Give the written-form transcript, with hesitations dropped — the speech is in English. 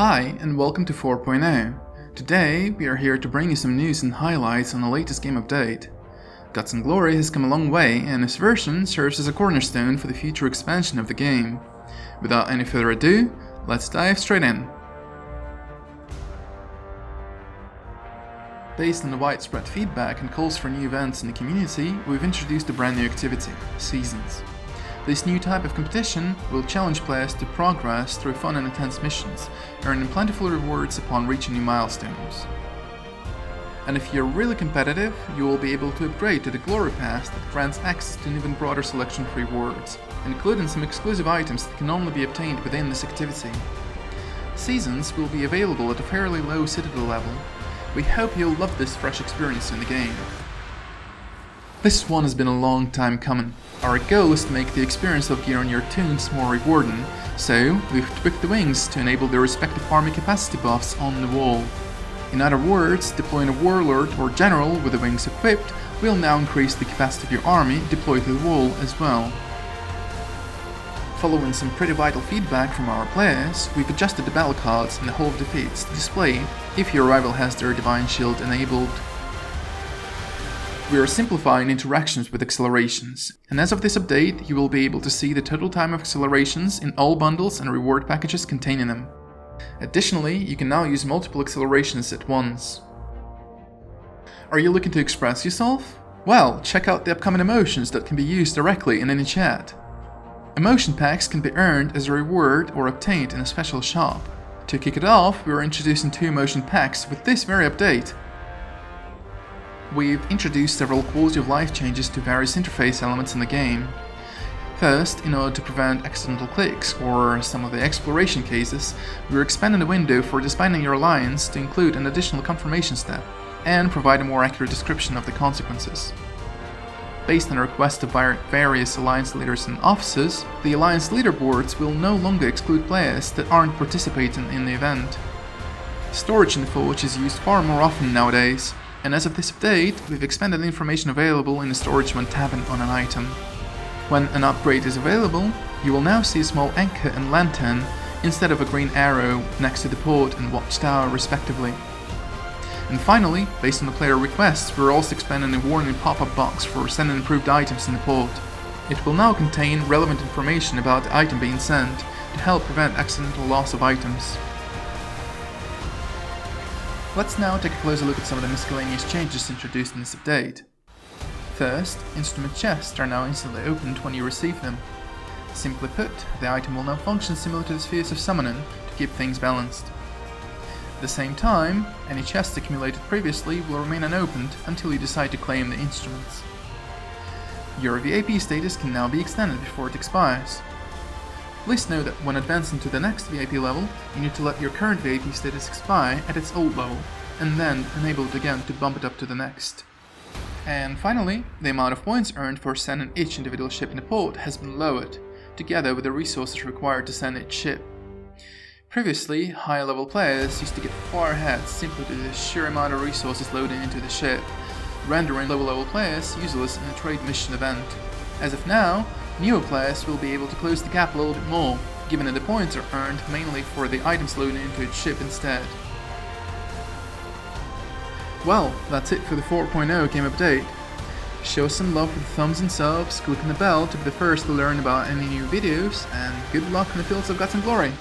Hi and welcome to 4.0. Today we are here to bring you some news and highlights on the latest game update. Gods&Glory has come a long way and this version serves as a cornerstone for the future expansion of the game. Without any further ado, let's dive straight in. Based on the widespread feedback and calls for new events in the community, we've introduced a brand new activity, Seasons. This new type of competition will challenge players to progress through fun and intense missions, earning plentiful rewards upon reaching new milestones. And if you're really competitive, you will be able to upgrade to the Glory Pass that grants access to an even broader selection of rewards, including some exclusive items that can only be obtained within this activity. Seasons will be available at a fairly low Citadel level. We hope you'll love this fresh experience in the game. This one has been a long time coming. Our goal is to make the experience of gear on your toons more rewarding, so we've tweaked the wings to enable their respective army capacity buffs on the wall. In other words, deploying a warlord or general with the wings equipped will now increase the capacity of your army deployed to the wall as well. Following some pretty vital feedback from our players, we've adjusted the battle cards in the Hall of Defeats to display if your rival has their Divine Shield enabled. We are simplifying interactions with accelerations, and as of this update, you will be able to see the total time of accelerations in all bundles and reward packages containing them. Additionally, you can now use multiple accelerations at once. Are you looking to express yourself? Well, check out the upcoming emotions that can be used directly in any chat. Emotion packs can be earned as a reward or obtained in a special shop. To kick it off, we are introducing 2 emotion packs with this very update. We've introduced several quality of life changes to various interface elements in the game. First, in order to prevent accidental clicks or some of the exploration cases, we're expanding the window for disbanding your alliance to include an additional confirmation step and provide a more accurate description of the consequences. Based on the request of various alliance leaders and officers, the alliance leaderboards will no longer exclude players that aren't participating in the event. Storage in the Forge is used far more often nowadays, and as of this update, we've expanded the information available in the storage when tapping on an item. When an upgrade is available, you will now see a small anchor and lantern instead of a green arrow next to the port and watchtower respectively. And finally, based on the player requests, we're also expanding a warning pop-up box for sending improved items in the port. It will now contain relevant information about the item being sent to help prevent accidental loss of items. Let's now take a closer look at some of the miscellaneous changes introduced in this update. First, instrument chests are now instantly opened when you receive them. Simply put, the item will now function similar to the spheres of summoning to keep things balanced. At the same time, any chests accumulated previously will remain unopened until you decide to claim the instruments. Your VIP status can now be extended before it expires. Please note that when advancing to the next VIP level, you need to let your current VIP status expire at its old level, and then enable it again to bump it up to the next. And finally, the amount of points earned for sending each individual ship in the port has been lowered, together with the resources required to send each ship. Previously, higher level players used to get far ahead simply due to the sheer amount of resources loading into the ship, rendering lower level players useless in a trade mission event. As of now, newer players will be able to close the gap a little bit more, given that the points are earned mainly for the items loaded into its ship instead. Well, that's it for the 4.0 game update. Show us some love with thumbs and subs, click on the bell to be the first to learn about any new videos, and good luck in the fields of Gods and Glory!